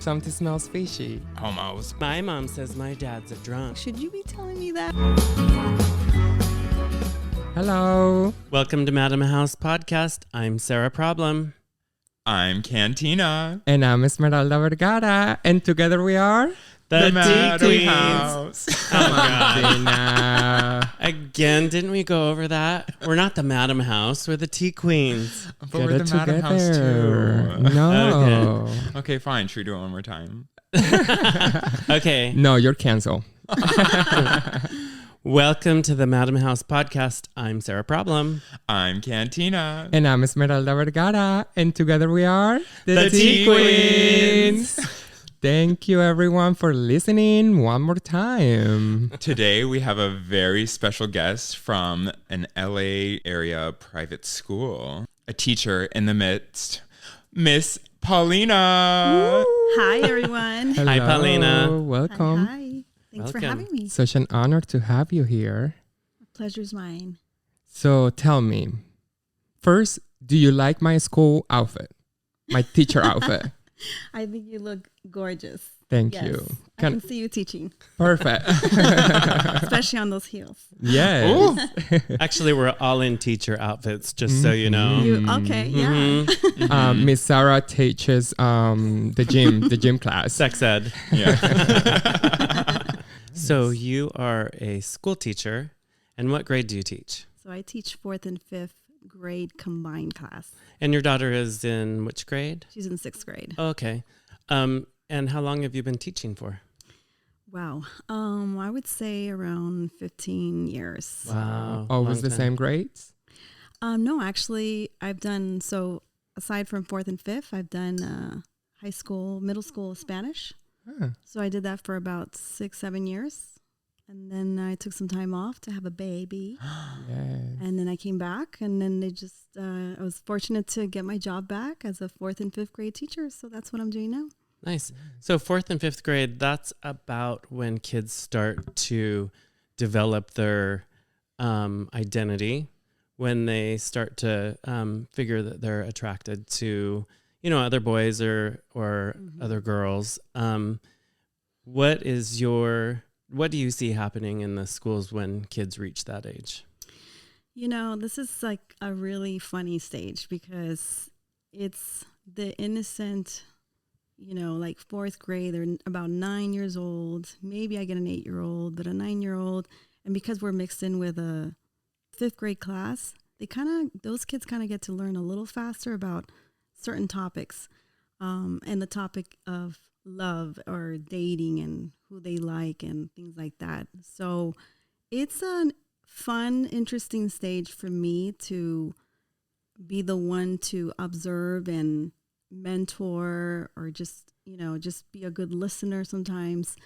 Something smells fishy. Almost. My mom says my dad's a drunk. Should you be telling me that? Hello. Welcome to Madam House Podcast. I'm Sarah Problem. I'm Cantina. And I'm Esmeralda Vergara. And together we are... The Madam Queens. House. Oh my God. God. Again, didn't we go over that? We're not the Madam House. We're the Tea Queens. But we're the Madam House together. too. No. Okay, fine. Should we do it one more time? Okay. No, you're canceled. Welcome to the Madam House Podcast. I'm Sarah Problem. I'm Cantina. And I'm Esmeralda Vergara. And together we are... The Tea Queens. Thank you, everyone, for listening one more time. Today we have a very special guest from an LA area private school. A teacher in the midst, Miss Paulina. Hi, everyone. Hello. Hi, Paulina. Welcome. Hi. Thanks for Welcome. having me. Such an honor to have you here. Pleasure's mine. So tell me, first, do you like my school outfit? My teacher outfit? I think you look gorgeous. Thank Yes. you. I can see you teaching, Perfect. especially on those heels. Yes. Actually, we're all in teacher outfits, just so you know. You okay? Yeah. Mhm. Miss Sarah teaches the gym class. Sex ed. Yeah. So you are a school teacher. And what grade do you teach? So I teach 4th and 5th grade combined class. And your daughter is in which grade? She's in 6th grade. Oh, okay. And how long have you been teaching for? Wow. I would say around 15 years. Wow. Always long the time. same grades? No, actually, I've done so. Aside from 4th and 5th, I've done high school, middle school Spanish. Huh. So I did that for about 6-7 years. And then I took some time off to have a baby. Yes. And then I came back, and then I was fortunate to get my job back as a 4th and 5th grade teacher. So that's what I'm doing now. Nice. So 4th and 5th grade, that's about when kids start to develop their identity, when they start to figure that they're attracted to, other boys or other girls. What do you see happening in the schools when kids reach that age? This is like a really funny stage because it's the innocent, like 4th grade, they're about 9 years old. Maybe I get an 8-year-old, but a 9-year-old. And because we're mixed in with a 5th grade class, those kids kind of get to learn a little faster about certain topics. And the topic of love or dating and who they like and things like that. So it's a fun, interesting stage for me to be the one to observe and mentor, or just be a good listener sometimes,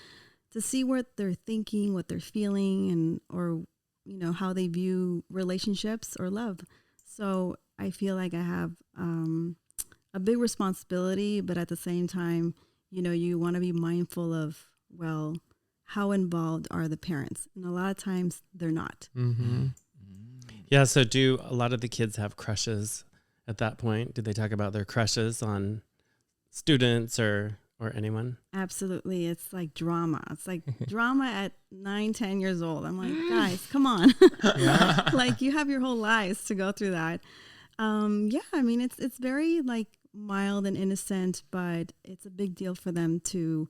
to see what they're thinking, what they're feeling, and or how they view relationships or love. So I feel like I have a big responsibility, but at the same time, you want to be mindful of, how involved are the parents? And a lot of times they're not. Mm-hmm. Yeah. So do a lot of the kids have crushes at that point? Do they talk about their crushes on students or anyone? Absolutely. It's like drama. It's like drama at 9-10 years old. I'm like, guys, come on. Like, you have your whole lives to go through that. It's very like mild and innocent, but it's a big deal for them to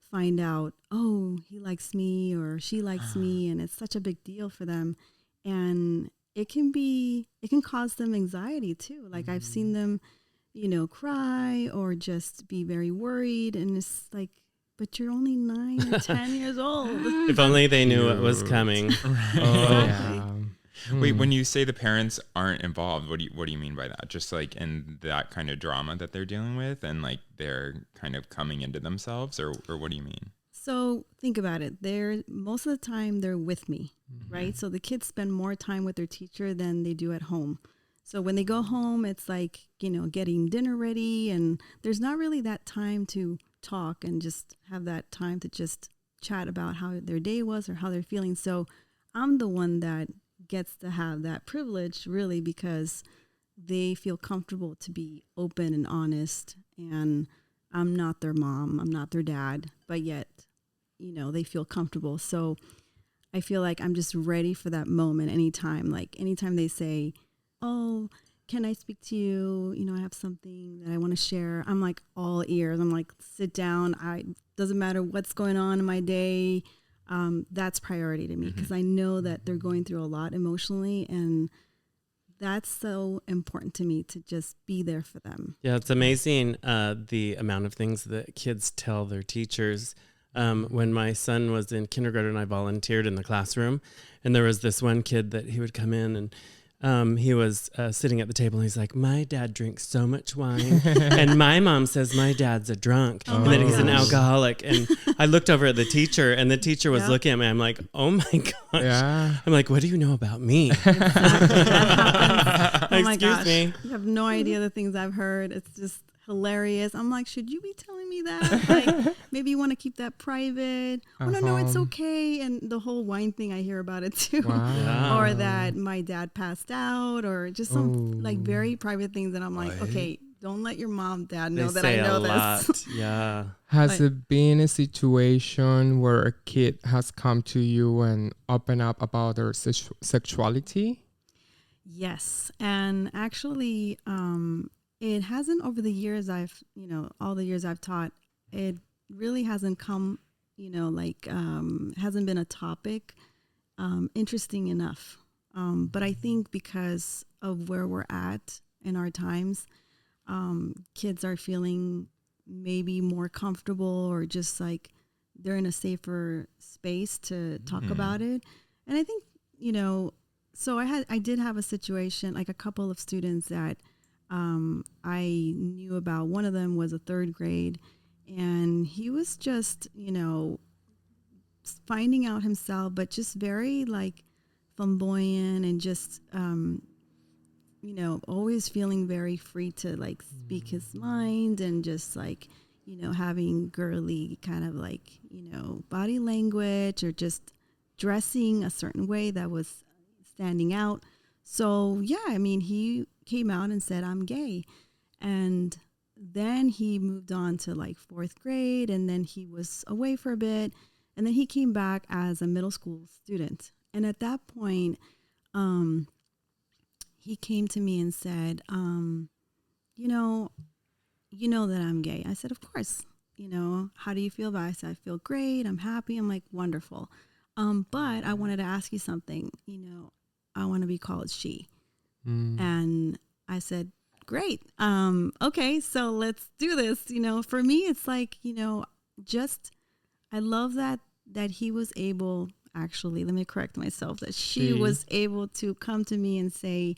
find out, oh, he likes me or she likes me. And it's such a big deal for them. And it can cause them anxiety too. Like, I've seen them, cry or just be very worried. And it's like, but you're only 9 or 10 years old. If only they knew what was coming. Yeah. Wait, when you say the parents aren't involved, what do you mean by that? Just like in that kind of drama that they're dealing with, and like they're kind of coming into themselves, or what do you mean? So think about it. Most of the time they're with me, right? So the kids spend more time with their teacher than they do at home. So when they go home, it's like, getting dinner ready, and there's not really that time to talk and just have that time to just chat about how their day was or how they're feeling. So I'm the one that gets to have that privilege, really, because they feel comfortable to be open and honest and I'm not their mom, I'm not their dad, but yet, they feel comfortable. So I feel like I'm just ready for that moment anytime. Like anytime they say, "Oh, can I speak to you? I have something that I want to share." I'm like all ears. I'm like, sit down. Doesn't matter what's going on in my day. That's priority to me because I know that they're going through a lot emotionally, and that's so important to me to just be there for them. Yeah, it's amazing the amount of things that kids tell their teachers. When my son was in kindergarten, I volunteered in the classroom, and there was this one kid that he would come in and he was sitting at the table and he's like, "My dad drinks so much wine and my mom says my dad's a drunk and that he's an alcoholic." And I looked over at the teacher and the teacher was looking at me. I'm like, "Oh my gosh." Yeah. I'm like, "What do you know about me?" Exactly. That happens. Oh my Excuse gosh. me. You have no idea the things I've heard. It's just hilarious. I'm like, should you be telling me that? Like, maybe you want to keep that private. Oh, no, it's okay. And the whole wine thing, I hear about it too. Wow. Yeah. Or that my dad passed out, or just some like very private things. And I'm like, okay, don't let your mom, dad know that I know this. Yeah. Has it been a situation where a kid has come to you and open up about their sexuality? Yes. And actually, it hasn't over the years all the years I've taught, it really hasn't come, hasn't been a topic interesting enough. But I think because of where we're at in our times, kids are feeling maybe more comfortable or just like they're in a safer space to talk about it. And I think, so I did have a situation, like a couple of students that I knew about. One of them was a third grade, and he was just, finding out himself, but just very like flamboyant and just, always feeling very free to like speak his mind and just like, having girly kind of like, body language or just dressing a certain way that was standing out. So, yeah, I mean, he came out and said, "I'm gay." And then he moved on to like fourth grade, and then he was away for a bit. And then he came back as a middle school student. And at that point, he came to me and said, you know that I'm gay. I said, "Of course. How do you feel about it?" I said, "I feel great. I'm happy." I'm like, "Wonderful. But I wanted to ask you something. I want to be called she." And I said, "Great. Okay, so let's do this." For me, it's like, just, I love that he was able, actually, let me correct myself, that she was able to come to me and say,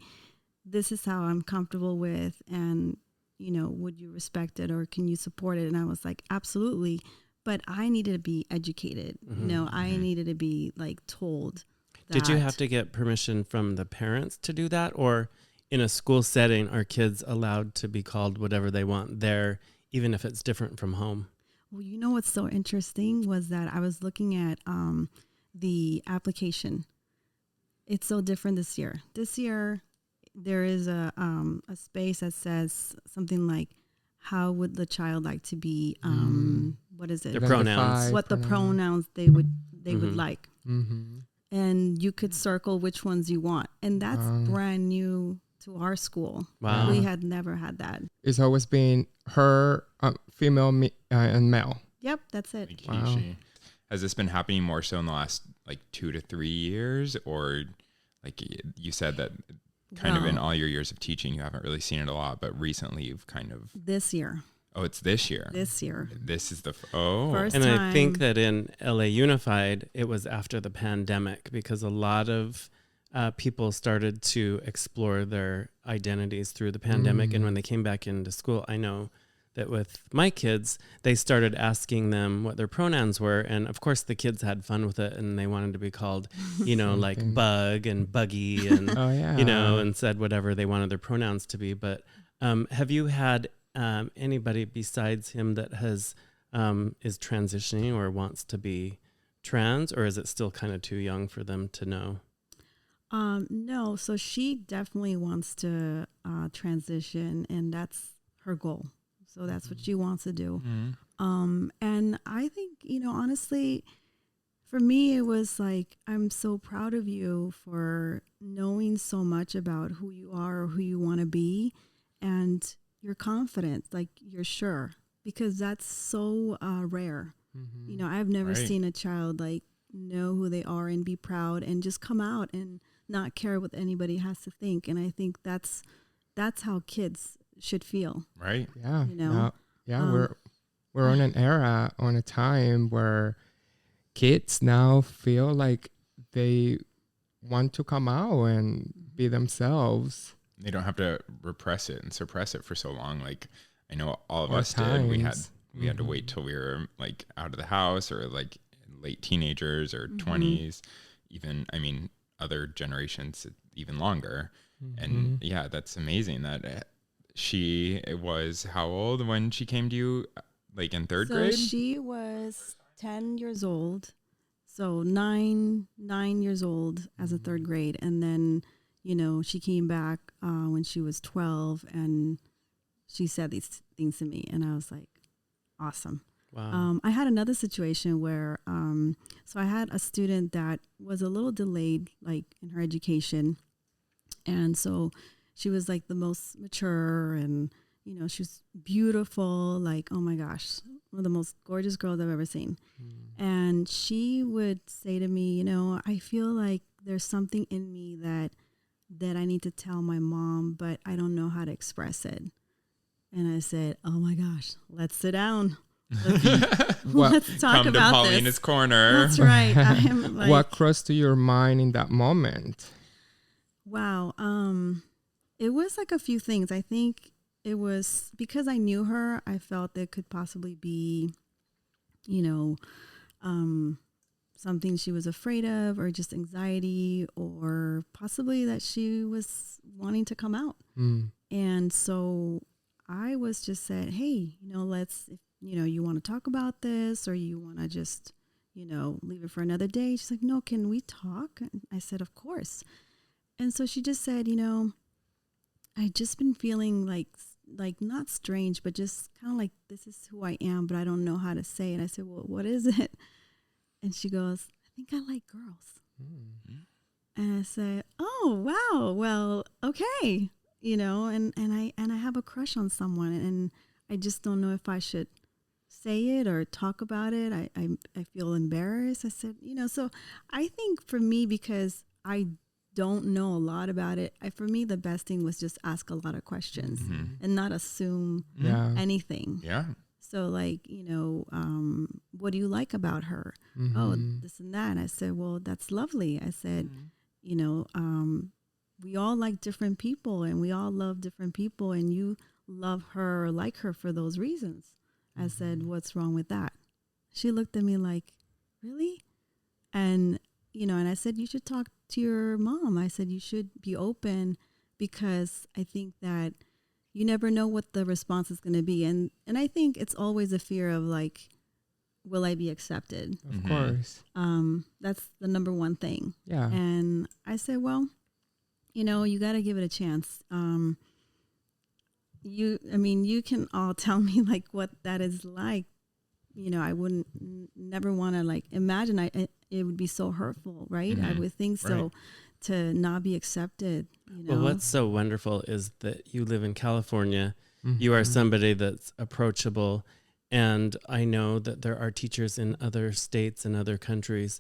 "This is how I'm comfortable with, and, would you respect it or can you support it?" And I was like, "Absolutely." But I needed to be educated. I needed to be like told. Did you have to get permission from the parents to do that? Or in a school setting, are kids allowed to be called whatever they want there, even if it's different from home? Well, what's so interesting was that I was looking at the application. It's so different this year. This year, there is a space that says something like, "How would the child like to be?" What is it? Their pronouns. What the pronouns they would like. Mm-hmm. And you could circle which ones you want. And that's brand new to our school. Wow. We had never had that. It's always been her, female, and male. Yep, that's it. Like, Wow. Has this been happening more so in the last like 2 to 3 years, or like you said that kind of in all your years of teaching you haven't really seen it a lot, but recently you've kind of This year. Oh, it's this year. This year. This is the First And time. I think that in LA Unified, it was after the pandemic because a lot of people started to explore their identities through the pandemic. And when they came back into school, I know that with my kids, they started asking them what their pronouns were. And of course, the kids had fun with it and they wanted to be called, like Bug and Buggy and, and said whatever they wanted their pronouns to be. But have you had anybody besides him that has is transitioning or wants to be trans, or is it still kind of too young for them to know? No, so she definitely wants to transition, and that's her goal. So that's what she wants to do. Mm-hmm. And I think, honestly, for me, it was like, I'm so proud of you for knowing so much about who you are or who you want to be. And you're confident, like you're sure, because that's so rare. Mm-hmm. I've never Right. seen a child like know who they are and be proud and just come out and not care what anybody has to think. And I think that's how kids should feel. Right. Yeah. You know? Yeah. Um, We're on an era, on a time where kids now feel like they want to come out and be themselves. They don't have to repress it and suppress it for so long. Like I know all of Or us did. We had times. to wait till we were like out of the house or like late teenagers or Mm-hmm. 20s. Even, I mean, other generations even longer. Mm-hmm. And yeah, that's amazing that she was how old when she came to you, like in third grade? She was 10 years old. So 9 years old as a third grade. And then, she came back when she was 12 and she said these things to me. And I was like, awesome. Wow. I had another situation where, so I had a student that was a little delayed, like in her education. And so she was like the most mature and, she was beautiful, like, oh my gosh, one of the most gorgeous girls I've ever seen. And she would say to me, I feel like there's something in me that I need to tell my mom, but I don't know how to express it. And I said, oh my gosh, let's sit down. Let's talk Come to about Paulina's this. corner. That's right. I am like, What crossed to your mind in that moment? wow. It was like a few things. I think it was because I knew her, I felt there could possibly be, something she was afraid of or just anxiety or possibly that she was wanting to come out. Mm. And so I was just said, hey, let's, if, you want to talk about this or you want to just, leave it for another day. She's like, no, can we talk? And I said, of course. And so she just said, I just been feeling like not strange, but just kind of like this is who I am, but I don't know how to say it. I said, well, what is it? And she goes, I think I like girls. And I said, oh, wow. Well, okay. And I have a crush on someone and I just don't know if I should say it or talk about it. I feel embarrassed. I said, so I think for me, because I don't know a lot about it, for me, the best thing was just ask a lot of questions and not assume Yeah. anything. Yeah. So like, what do you like about her? Mm-hmm. Oh, this and that. And I said, well, that's lovely. I said, we all like different people and we all love different people and you love her or like her for those reasons. I said, what's wrong with that? She looked at me like, really? And, and I said, you should talk to your mom. I said, you should be open because I think that you never know what the response is going to be. And I think it's always a fear of like, will I be accepted? Of course. That's the number one thing. Yeah. And I said, well, you got to give it a chance. You can all tell me like what that is like. I wouldn't never want to like imagine it would be so hurtful, right? I would think so. Right. To not be accepted. Well, what's so wonderful is that you live in California. Mm-hmm. You are somebody that's approachable. And I know that there are teachers in other states and other countries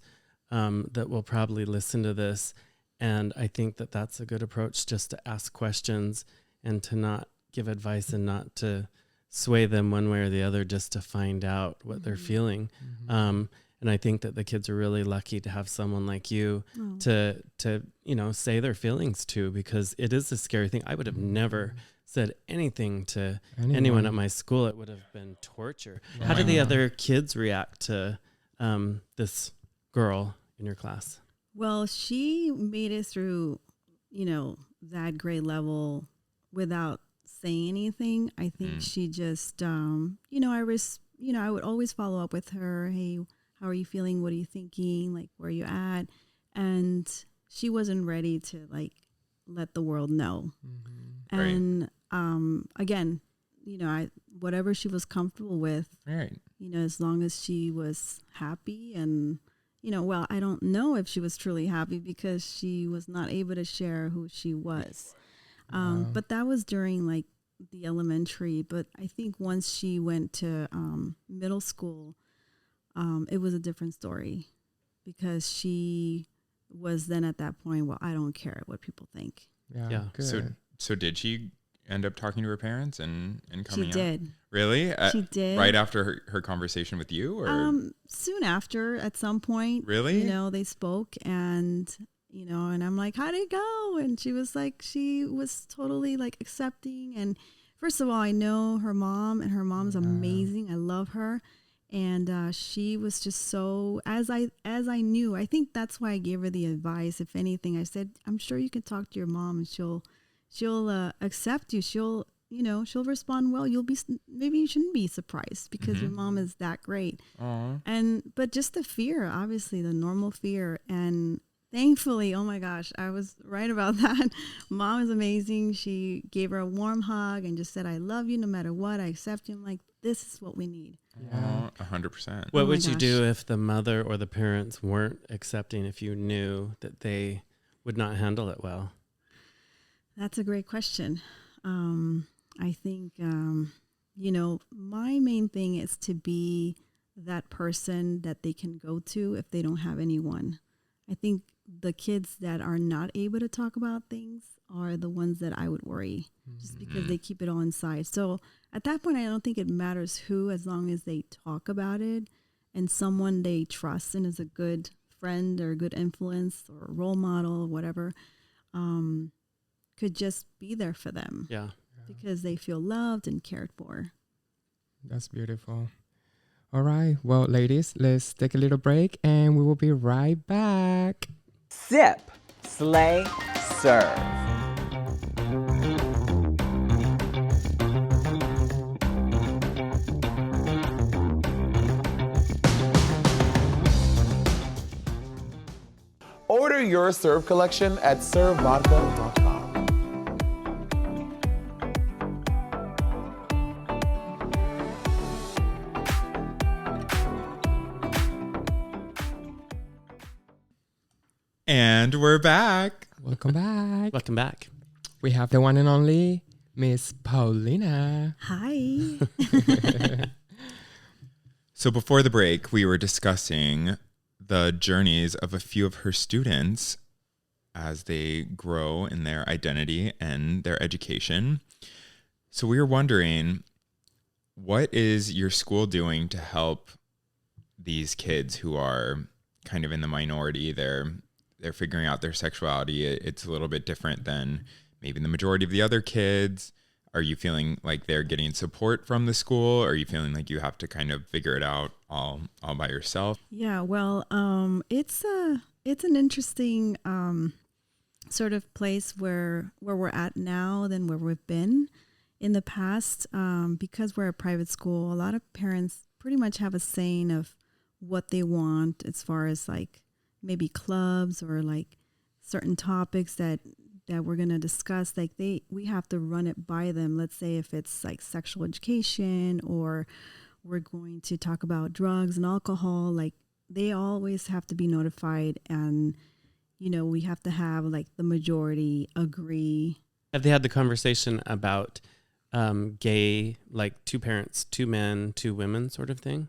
that will probably listen to this. And I think that that's a good approach, just to ask questions and to not give advice and not to sway them one way or the other, just to find out what they're feeling. And I think that the kids are really lucky to have someone like you to say their feelings to, because it is a scary thing. I would have never said anything to anyone at my school. It would have been torture. Yeah. How did the other kids react to this girl in your class? Well, she made it through, that grade level without saying anything. I think she just, I would always follow up with her. Hey, how are you feeling? What are you thinking? Like, where are you at? And she wasn't ready to like let the world know. Mm-hmm. And again, whatever she was comfortable with, Right. as long as she was happy. And, well, I don't know if she was truly happy because she was not able to share who she was. But that was during like the elementary. But I think once she went to middle school, it was a different story because she was then at that point, well, I don't care what people think. Yeah. Good. So did she end up talking to her parents and coming She out? did. Really? She did. Right after her conversation with you? Or? Soon after, at some point. Really? They spoke and, and I'm like, how'd it go? And she was like, she was totally like accepting. And first of all, I know her mom, and her mom's amazing. I love her. And she was just so, as I knew, I think that's why I gave her the advice. If anything, I said, I'm sure you can talk to your mom and she'll accept you. She'll respond well. Maybe you shouldn't be surprised because your mom is that great. Aww. But just the fear, obviously the normal fear. And thankfully, oh my gosh, I was right about that. Mom is amazing. She gave her a warm hug and just said, I love you no matter what. I accept you. I'm like, this is what we need. Yeah. 100%. What Oh my would you do gosh. if the mother or the parents weren't accepting, if you knew that they would not handle it well? That's a great question. I think, my main thing is to be that person that they can go to if they don't have anyone. I think the kids that are not able to talk about things are the ones that I would worry just because they keep it all inside. So at that point, I don't think it matters who, as long as they talk about it and someone they trust and is a good friend or a good influence or role model or whatever, could just be there for them. Yeah. Because they feel loved and cared for. That's beautiful. All right. Well, ladies, let's take a little break and we will be right back. Sip, slay, serve. Order your serve collection at servevodka.com. And we're back. Welcome back. Welcome back. We have the one and only Miss Paulina. Hi. So before the break, we were discussing the journeys of a few of her students as they grow in their identity and their education. So we were wondering, what is your school doing to help these kids who are kind of in the minority? They're figuring out their sexuality. It's a little bit different than maybe the majority of the other kids. Are you feeling like they're getting support from the school? Or are you feeling like you have to kind of figure it out all by yourself? Yeah, well, it's an interesting sort of place where we're at now than where we've been in the past. Because we're a private school, a lot of parents pretty much have a saying of what they want as far as like maybe clubs or like certain topics that we're going to discuss. Like we have to run it by them. Let's say if it's like sexual education or we're going to talk about drugs and alcohol, like they always have to be notified, and we have to have like the majority agree. Have they had the conversation about gay, like two parents, two men, two women sort of thing?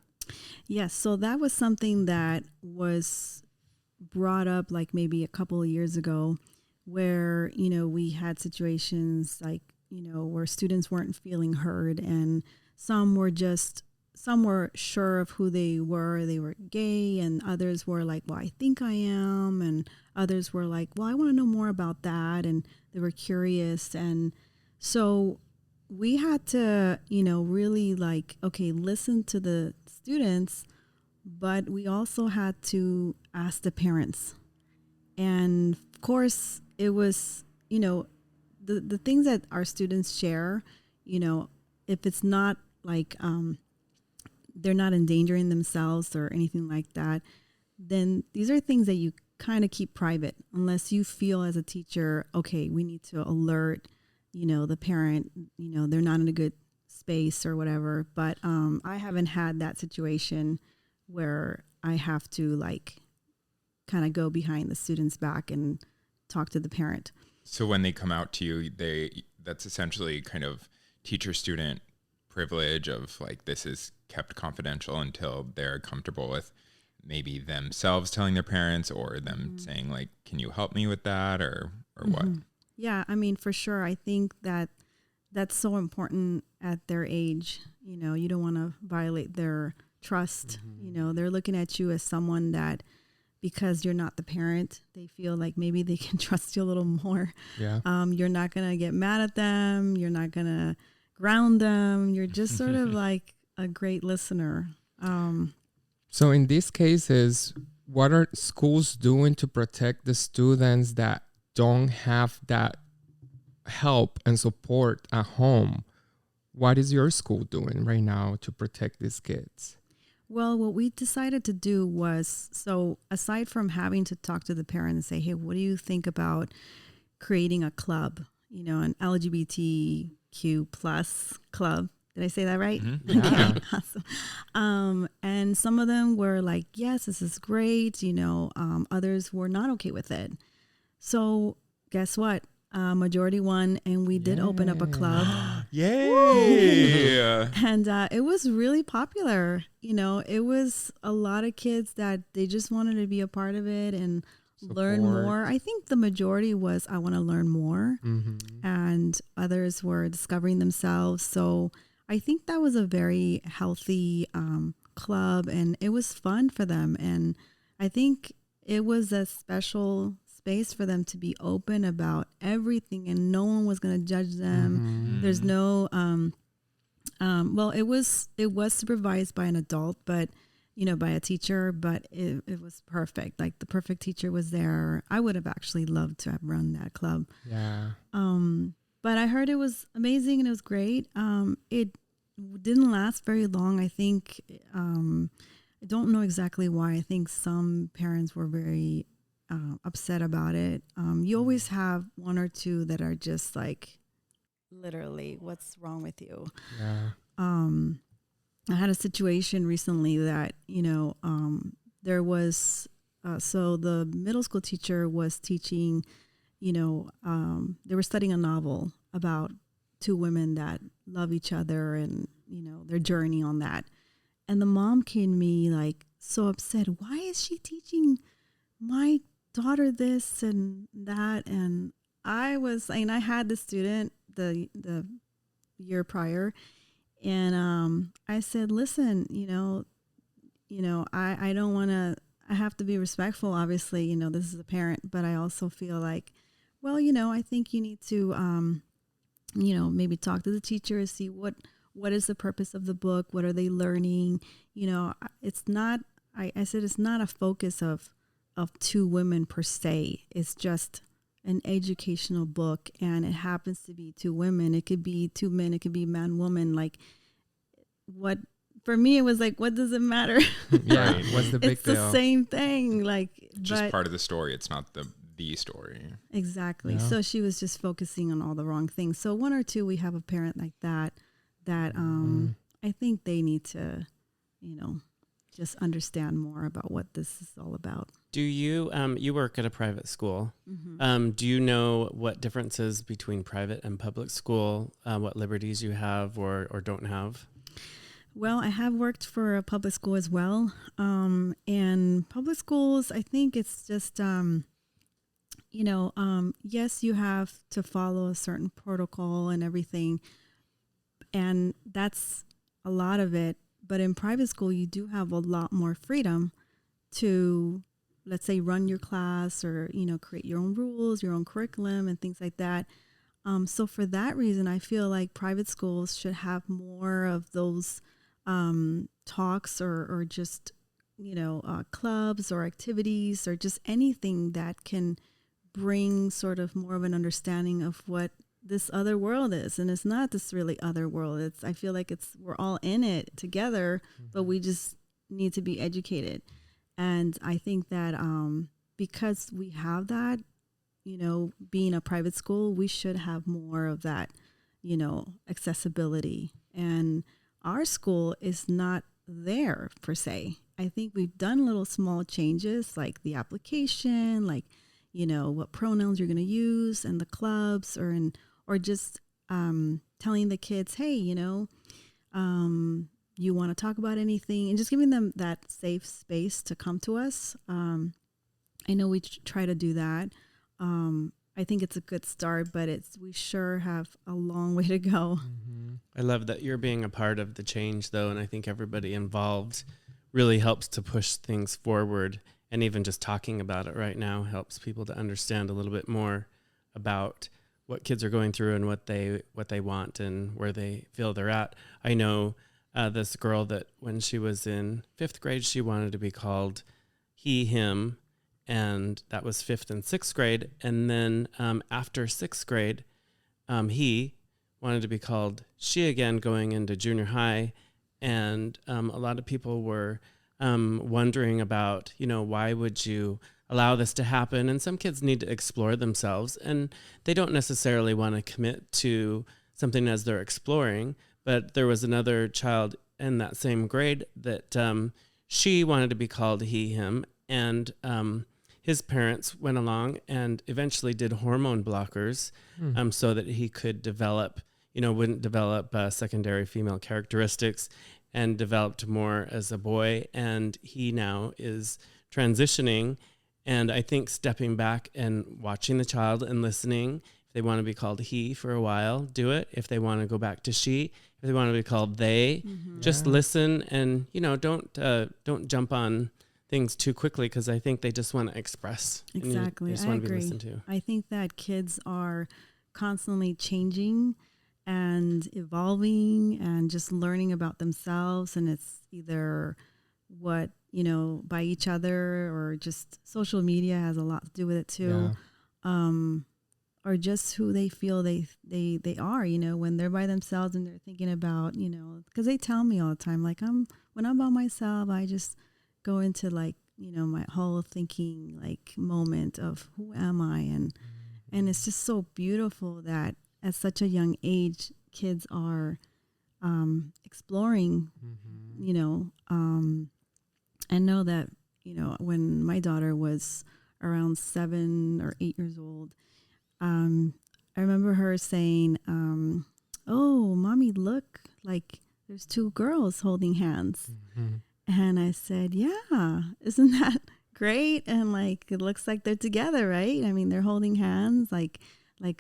Yes. So that was something that was brought up like maybe a couple of years ago where, we had situations like, where students weren't feeling heard, and some were sure of who they were gay, and others were like, well, I think I am. And others were like, well, I want to know more about that. And they were curious. And so we had to, really like, okay, listen to the students, but we also had to ask the parents. And of course it was, the things that our students share, if it's not like, they're not endangering themselves or anything like that, then these are things that you kind of keep private unless you feel as a teacher, okay, we need to alert, the parent, they're not in a good space or whatever. But I haven't had that situation where I have to like kind of go behind the student's back and talk to the parent. So when they come out to you, that's essentially kind of teacher-student privilege of like, this is kept confidential until they're comfortable with maybe themselves telling their parents or them saying like, can you help me with that or what? Yeah, I mean, for sure. I think that's so important at their age. You know, you don't want to violate their trust. You know, they're looking at you as someone that, because you're not the parent, they feel like maybe they can trust you a little more. Yeah. You're not going to get mad at them. You're not going to ground them. You're just sort of like a great listener. So in these cases, what are schools doing to protect the students that don't have that help and support at home? What is your school doing right now to protect these kids? Well, what we decided to do was, so aside from having to talk to the parent and say, hey, what do you think about creating a club, you know, an LGBTQ plus club? Did I say that right? Yeah. Okay, awesome. And some of them were like, yes, this is great. You know, others were not okay with it. So guess what? Majority won, and we did open up a club. Yay! And it was really popular. You know, it was a lot of kids that they just wanted to be a part of it and learn Support. more. I think the majority was, I want to learn more. Mm-hmm. And others were discovering themselves. So I think that was a very healthy club, and it was fun for them. And I think it was a special space for them to be open about everything, and no one was going to judge them. There's no, well, it was supervised by an adult, but you know, by a teacher, but it was perfect. Like the perfect teacher was there. I would have actually loved to have run that club. Yeah. But I heard it was amazing and it was great. It didn't last very long. I think, I don't know exactly why. I think some parents were very upset about it. You always have one or two that are just like, literally, what's wrong with you? Yeah. I had a situation recently that, you know, there was, so the middle school teacher was teaching, you know, they were studying a novel about two women that love each other and, you know, their journey on that. And the mom came to me like so upset. Why is she teaching my daughter this and that? And I had the student the year prior, and I said, listen, you know, I don't want to, I have to be respectful. Obviously, you know, this is a parent, but I also feel like, well, you know, I think you need to, you know, maybe talk to the teacher, see what is the purpose of the book? What are they learning? You know, it's not, I said, it's not a focus of two women per se. It's just an educational book, and it happens to be two women. It could be two men. It could be man, woman. Like, what, for me, it was like, what does it matter? Yeah. Right. What's the big It's deal? the same thing. Like, Just but part of the story. It's not the story. exactly. Yeah. So she was just focusing on all the wrong things. So one or two, we have a parent like that I think they need to, you know, just understand more about what this is all about. Do you, you work at a private school. Do you know what differences between private and public school, what liberties you have or don't have? Well, I have worked for a public school as well. And public schools, I think it's just, you know, yes, you have to follow a certain protocol and everything. And that's a lot of it. But in private school, you do have a lot more freedom to, let's say, run your class or, you know, create your own rules, your own curriculum and things like that. So for that reason, I feel like private schools should have more of those talks or just, you know, clubs or activities or just anything that can bring sort of more of an understanding of what this other world is. And it's not this really other world. It's, I feel like we're all in it together, but we just need to be educated. And I think that because we have that, you know, being a private school, we should have more of that, you know, accessibility And our school is not there per se. I think we've done little small changes like the application, like, you know, what pronouns you're going to use and the clubs or just telling the kids, hey, you know, you want to talk about anything, and just giving them that safe space to come to us. I know we try to do that. I think it's a good start, but we sure have a long way to go. Mm-hmm. I love that you're being a part of the change, though, and I think everybody involved really helps to push things forward. And even just talking about it right now helps people to understand a little bit more about what kids are going through and what they want and where they feel they're at. I know this girl that when she was in 5th grade, she wanted to be called he, him, and that was 5th and 6th grade. And then after 6th grade, he wanted to be called she again going into junior high. And a lot of people were wondering about, you know, why would you allow this to happen? And some kids need to explore themselves, and they don't necessarily want to commit to something as they're exploring. But there was another child in that same grade that she wanted to be called he, him, and his parents went along and eventually did hormone blockers so that he could develop, you know, wouldn't develop secondary female characteristics, and developed more as a boy. And he now is transitioning. And I think stepping back and watching the child and listening, if they want to be called he for a while, do it. If they want to go back to she, if they want to be called they, just listen. And, you know, don't jump on things too quickly, because I think they just want to express. Exactly. They just I want to agree. be listened to. I think that kids are constantly changing and evolving and just learning about themselves. And it's either what, you know, by each other, or just social media has a lot to do with it too. Yeah. Or just who they feel they are, you know, when they're by themselves and they're thinking about, you know, because they tell me all the time, like, when I'm by myself, I just go into, like, you know, my whole thinking, like, moment of who am I? And it's just so beautiful that at such a young age, kids are exploring, you know. I know that, you know, when my daughter was around 7 or 8 years old, I remember her saying, oh, mommy, look, like there's 2 girls holding hands. And I said, yeah, isn't that great? And like, it looks like they're together, right? I mean, they're holding hands like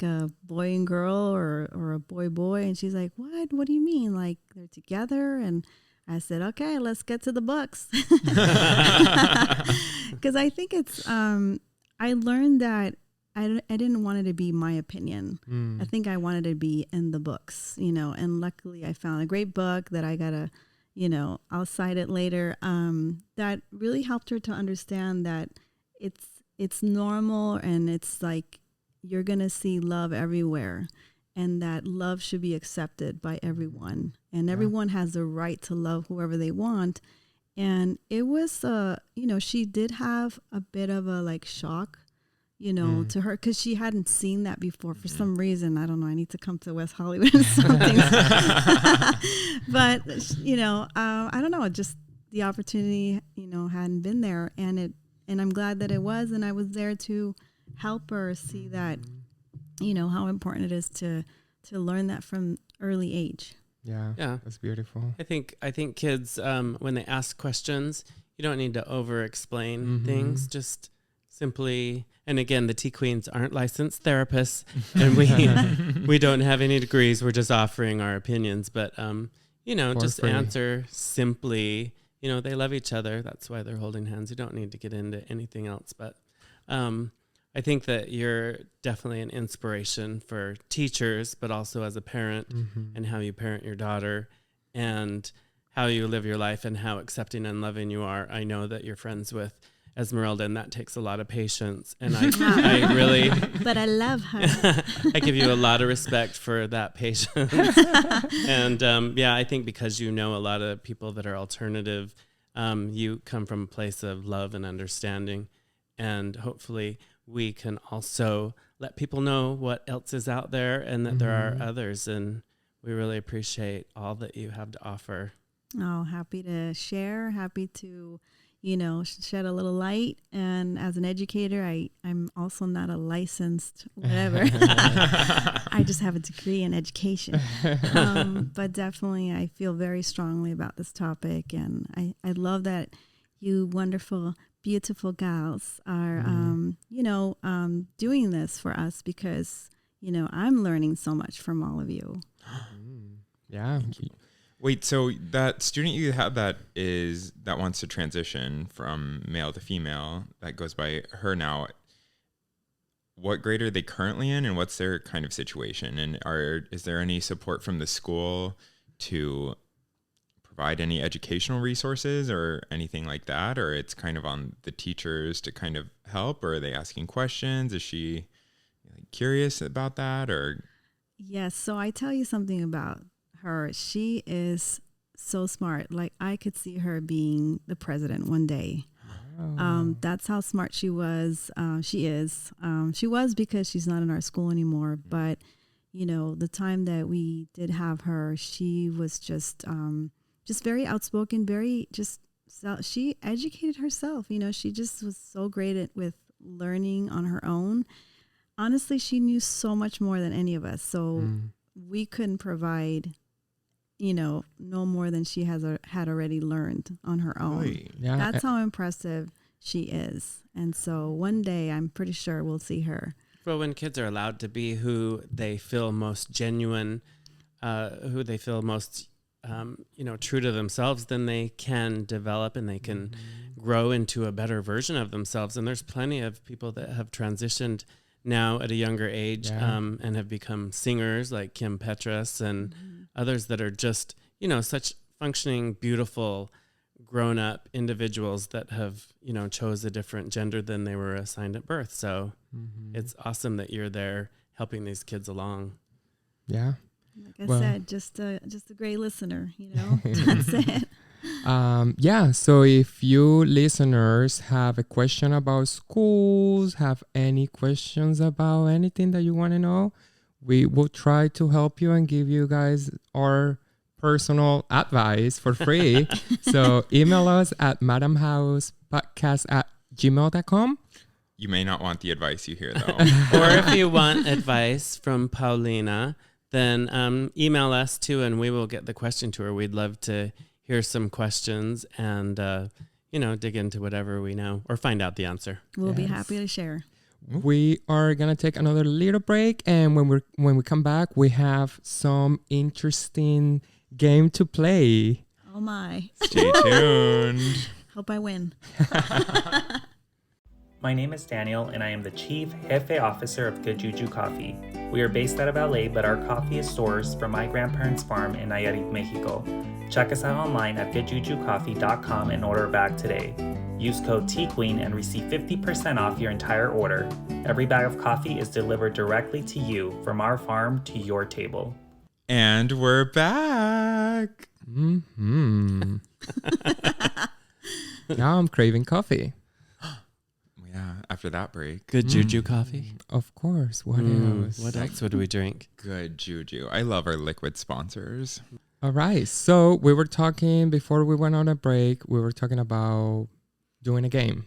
a boy and girl, or a boy. And she's like, what do you mean? Like, they're together? And I said, okay, let's get to the books. Because I think it's, I learned that I didn't want it to be my opinion. I think I wanted to be in the books, you know, and luckily I found a great book that I got to, you know, I'll cite it later, that really helped her to understand that it's normal, and it's like you're going to see love everywhere, and that love should be accepted by everyone, and everyone has the right to love whoever they want. And it was, you know, she did have a bit of a like shock, you know, to her, because she hadn't seen that before for some reason. I don't know. I need to come to West Hollywood or something. But, you know, I don't know. Just the opportunity, you know, hadn't been there. And I'm glad that it was. And I was there to help her see that, you know, how important it is to learn that from early age. Yeah. That's beautiful. I think kids, when they ask questions, you don't need to over-explain things. Just simply, and again, the Tea Queens aren't licensed therapists, and we don't have any degrees. We're just offering our opinions. But you know, just answer simply. You know, they love each other. That's why they're holding hands. You don't need to get into anything else. But I think that you're definitely an inspiration for teachers, but also as a parent, and how you parent your daughter, and how you live your life, and how accepting and loving you are. I know that you're friends with Esmeralda, and that takes a lot of patience. And I really... But I love her. I give you a lot of respect for that patience. And yeah, I think because you know a lot of people that are alternative, you come from a place of love and understanding. And hopefully we can also let people know what else is out there, and that there are others. And we really appreciate all that you have to offer. Oh, happy to share, happy to, shed a little light. And as an educator, I'm also not a licensed whatever. I just have a degree in education. But definitely I feel very strongly about this topic. And I love that you wonderful, beautiful gals are, doing this for us because, I'm learning so much from all of you. Yeah. Wait, so that student you have that wants to transition from male to female, that goes by her now, what grade are they currently in and what's their kind of situation? And is there any support from the school to provide any educational resources or anything like that? Or it's kind of on the teachers to kind of help, or are they asking questions? Is she curious about that? Or Yes, so I tell you something about her. She is so smart. Like I could see her being the president one day. That's how smart she was. She is. She was because she's not in our school anymore. But the time that we did have her, she was just very outspoken. She educated herself. She just was so great with learning on her own. Honestly, she knew so much more than any of us. So we couldn't provide no more than she had already learned on her own. Really? Yeah. That's how impressive she is. And so one day I'm pretty sure we'll see her. Well, when kids are allowed to be who they feel most genuine, who they feel most, true to themselves, then they can develop and they can grow into a better version of themselves. And there's plenty of people that have transitioned now at a younger age and have become singers like Kim Petras and others that are just, such functioning, beautiful, grown-up individuals that have, chose a different gender than they were assigned at birth. So it's awesome that you're there helping these kids along. Yeah. Like I said, just a great listener, That's it. So if you listeners have a question about schools, have any questions about anything that you want to know, we will try to help you and give you guys our personal advice for free. So email us at madamhousepodcast@gmail.com. you may not want the advice you hear though. Or if you want advice from Paulina, then email us too, and we will get the question to her. We'd love to hear some questions and, dig into whatever we know or find out the answer. We'll be happy to share. We are gonna take another little break, and when we come back, we have some interesting game to play. Oh my. Stay tuned. Hope I win. My name is Daniel, and I am the Chief Jefe Officer of Good Juju Coffee. We are based out of LA, but our coffee is sourced from my grandparents' farm in Nayarit, Mexico. Check us out online at goodjujucoffee.com and order a bag today. Use code TQueen and receive 50% off your entire order. Every bag of coffee is delivered directly to you from our farm to your table. And we're back. Now I'm craving coffee. Yeah, after that break. Good Juju coffee. Of course. What else? What else would we drink? Good juju. I love our liquid sponsors. All right. So we were talking before we went on a break. We were talking about doing a game.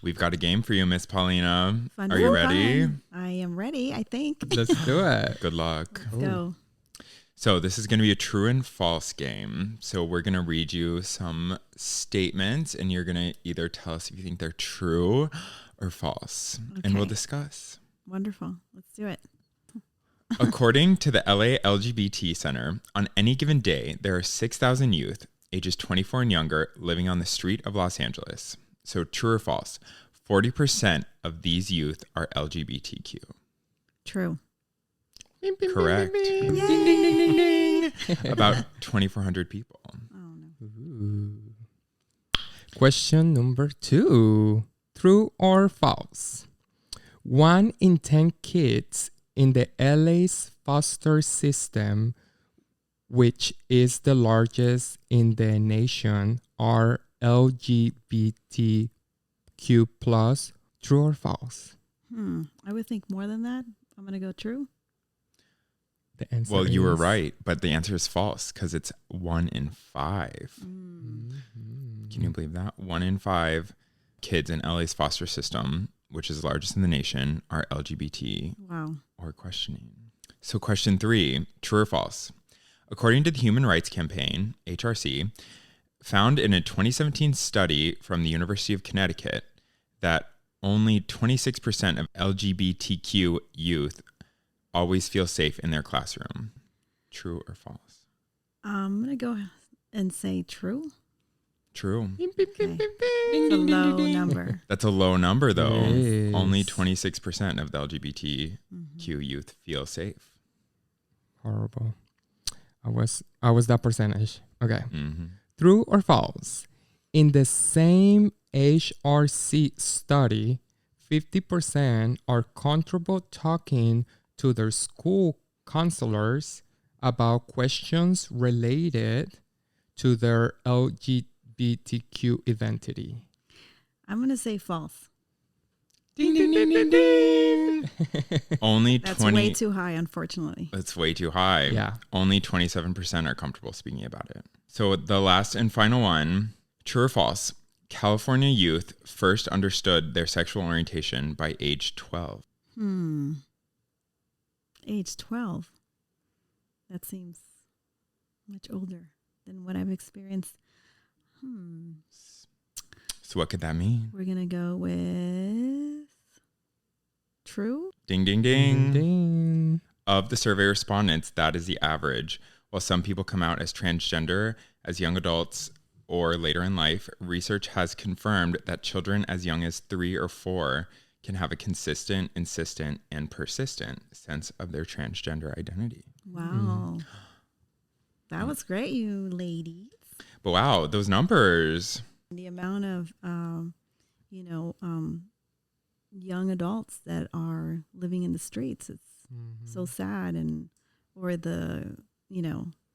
We've got a game for you, Miss Paulina. Fun Are you ready? fun. I am ready, I think. Let's do it. Good luck. Let's go. So this is going to be a true and false game. So we're going to read you some statements and you're going to either tell us if you think they're true or false. And we'll Okay. discuss. Wonderful. Let's do it. According to the LA LGBT Center, on any given day, there are 6,000 youth ages 24 and younger living on the street of Los Angeles. So true or false? 40% of these youth are LGBTQ. True. Correct. Ding, ding, ding, ding. About 2,400 people. Oh, no. Ooh. Question number 2. True or false? 1 in 10 kids in the LA's foster system, which is the largest in the nation, are LGBTQ+. True or false? I would think more than that. I'm going to go true. The answer Well, you were is- right, but the answer is false because it's 1 in 5. Can you believe that? 1 in 5 kids in LA's foster system, which is the largest in the nation, are LGBT Wow. or questioning. So question 3, true or false? According to the Human Rights Campaign, HRC, found in a 2017 study from the University of Connecticut that only 26% of LGBTQ youth always feel safe in their classroom. True or false? I'm going to go and say true. True. Okay. It's a low number. That's a low number, though. It Only is. 26% of the LGBTQ youth feel safe. Horrible. I was that percentage. Okay. Mm-hmm. True or false? In the same HRC study, 50% are comfortable talking to their school counselors about questions related to their LGBTQ identity. I'm going to say false. Ding, ding, ding, ding, ding. Only That's 20. way too high, unfortunately. That's way too high. Yeah. Only 27% are comfortable speaking about it. So the last and final one, true or false? California youth first understood their sexual orientation by age 12. Age 12. That seems much older than what I've experienced. So what could that mean? We're going to go with true. Ding, ding, Ding, ding. ding. Of the survey respondents, that is the average. While some people come out as transgender as young adults or later in life, research has confirmed that children as young as 3 or 4 can have a consistent, insistent, and persistent sense of their transgender identity. Wow. That was great, you ladies. But wow, those numbers. The amount of, young adults that are living in the streets, it's so sad. And, or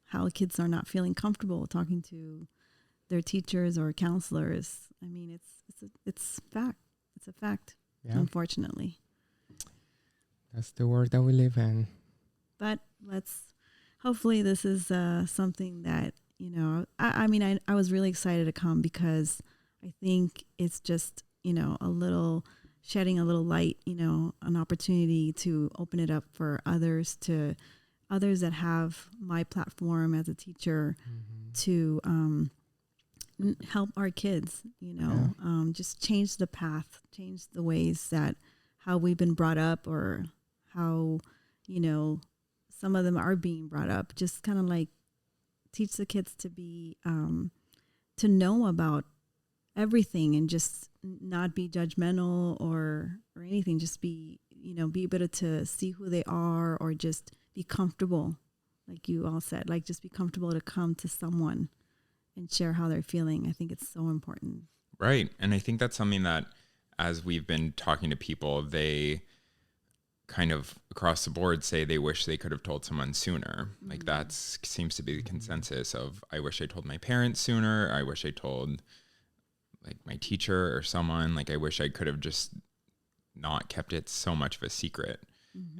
how kids are not feeling comfortable talking to their teachers or counselors. I mean, it's fact. It's a fact, Yeah, unfortunately. that's the world that we live in. But hopefully this is something that, I was really excited to come because I think it's just, shedding a little light, an opportunity to open it up for others that have my platform as a teacher to help our kids, just change the path, change the ways that how we've been brought up or how, some of them are being brought up, just kind of like teach the kids to be, to know about everything and just not be judgmental or anything, just be able to see who they are or just be comfortable. Like you all said, like just be comfortable to come to someone and share how they're feeling. I think it's so important. Right. And I think that's something that as we've been talking to people, they kind of across the board say they wish they could have told someone sooner. Like that seems to be the consensus of, I wish I told my parents sooner. I wish I told like my teacher or someone. Like I wish I could have just not kept it so much of a secret.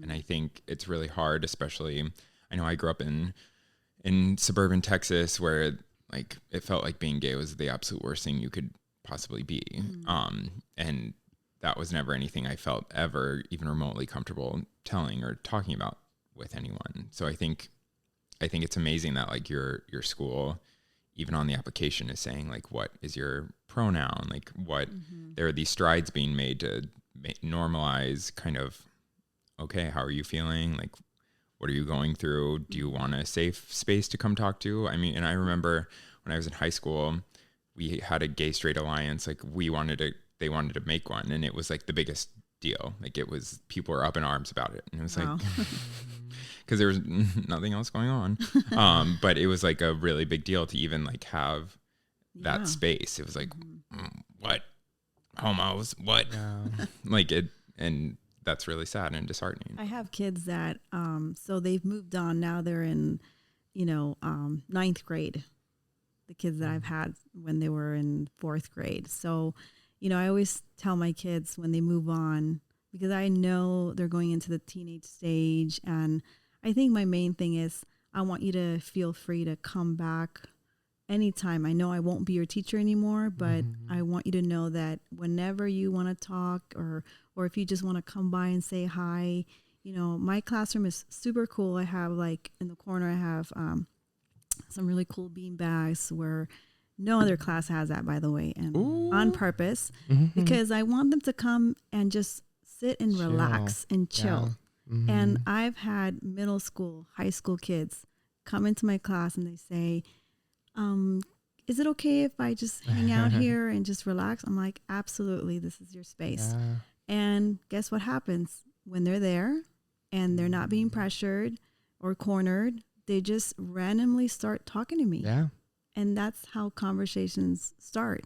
And I think it's really hard, especially, I know I grew up in suburban Texas where like it felt like being gay was the absolute worst thing you could possibly be. And that was never anything I felt ever even remotely comfortable telling or talking about with anyone. So I think it's amazing that like your school, even on the application, is saying like, what is your pronoun? Like what, there are these strides being made to normalize kind of, okay, how are you feeling? Like, what are you going through? Do you want a safe space to come talk to? I mean, and I remember when I was in high school, we had a gay straight alliance. Like they wanted to make one, and it was like the biggest deal. Like it was, people were up in arms about it. And it was Wow. like, cause there was nothing else going on. But it was like a really big deal to even like have that space. It was like, what? Homos? What? Yeah. Like it, and that's really sad and disheartening. I have kids that, so they've moved on. Now they're in, ninth grade. The kids that I've had when they were in 4th grade. So, I always tell my kids when they move on, because I know they're going into the teenage stage, and I think my main thing is I want you to feel free to come back anytime. I know I won't be your teacher anymore, but I want you to know that whenever you want to talk or if you just want to come by and say hi, you know, my classroom is super cool. I have like in the corner, I have some really cool bean bags where no other class has that, by the way, and on purpose, because I want them to come and just sit and relax and chill. Yeah. And I've had middle school, high school kids come into my class and they say, is it okay if I just hang out here and just relax? I'm like, absolutely, this is your space. Yeah. And guess what happens? When they're there and they're not being pressured or cornered, they just randomly start talking to me. Yeah. And that's how conversations start.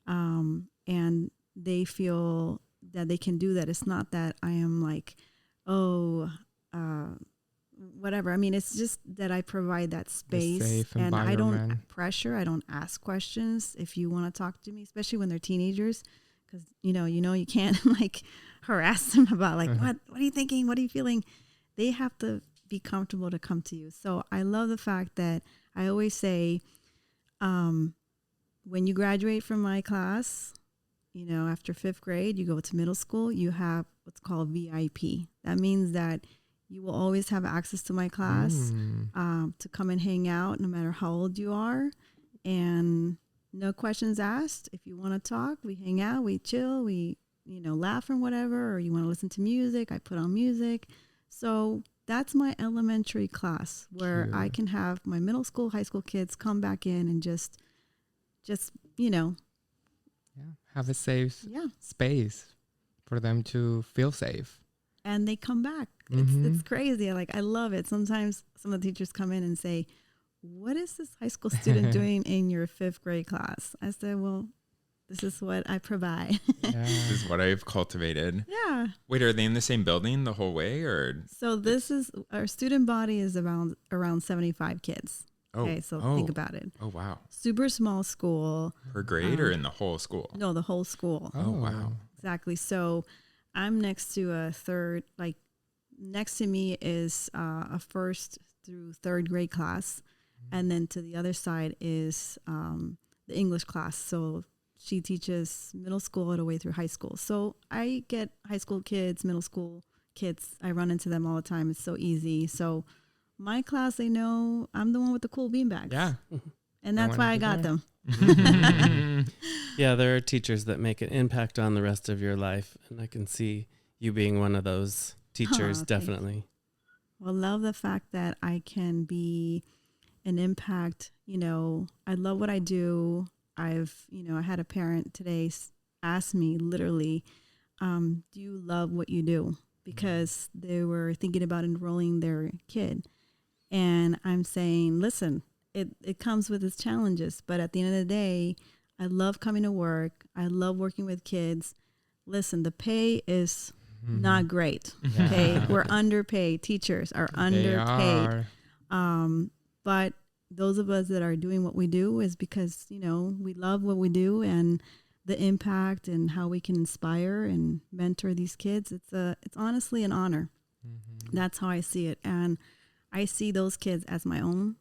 And they feel that they can do that. It's not that I am like, whatever. I mean, it's just that I provide that space safe and I don't environment. pressure. I don't ask questions if you want to talk to me, especially when they're teenagers, because you know, you can't like harass them about like, what are you thinking? What are you feeling? They have to be comfortable to come to you. So I love the fact that I always say, when you graduate from my class, you know, after 5th grade, you go to middle school, you have what's called VIP. That means that you will always have access to my class, to come and hang out no matter how old you are, and no questions asked. If you want to talk, we hang out, we chill, we, you know, laugh or whatever, or you want to listen to music, I put on music. So that's my elementary class where I can have my middle school, high school kids come back in and just, you know. Yeah. Have a safe Yeah. space for them to feel safe. And they come back. It's crazy. I love it. Sometimes some of the teachers come in and say, what is this high school student doing in your 5th grade class? I said, well, this is what I provide. This is what I've cultivated. Yeah. Wait, are they in the same building the whole way, or? So this is, our student body is around 75 kids. Okay, so think about it. Oh, wow. Super small school. Per grade or in the whole school? No, the whole school. Oh, wow. Exactly. So I'm next to a third, like next to me is a 1st through 3rd grade class. And then to the other side is the English class. So she teaches middle school all the way through high school. So I get high school kids, middle school kids. I run into them all the time. It's so easy. So my class, they know I'm the one with the cool beanbags. Yeah. And that's why I got them. Yeah, there are teachers that make an impact on the rest of your life. And I can see you being one of those teachers, definitely. Well, love the fact that I can be an impact. You know, I love what I do. I had a parent today ask me literally, do you love what you do? Because they were thinking about enrolling their kid. And I'm saying, listen, it comes with its challenges. But at the end of the day, I love coming to work. I love working with kids. Listen, the pay is not great. Yeah. Okay. We're underpaid. Teachers are underpaid. They are. But those of us that are doing what we do is because, you know, we love what we do and the impact and how we can inspire and mentor these kids. It's honestly an honor. That's how I see it. And I see those kids as my own.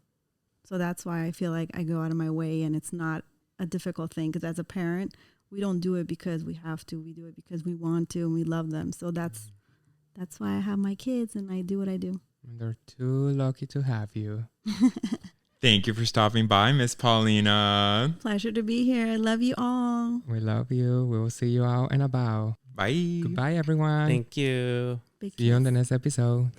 So that's why I feel like I go out of my way and it's not a difficult thing. Because as a parent, we don't do it because we have to. We do it because we want to and we love them. So that's why I have my kids and I do what I do. They're too lucky to have you. Thank you for stopping by, Miss Paulina. Pleasure to be here. I love you all. We love you. We will see you out and about. Bye. Goodbye, everyone. Thank you. Big See you on kiss. the next episode.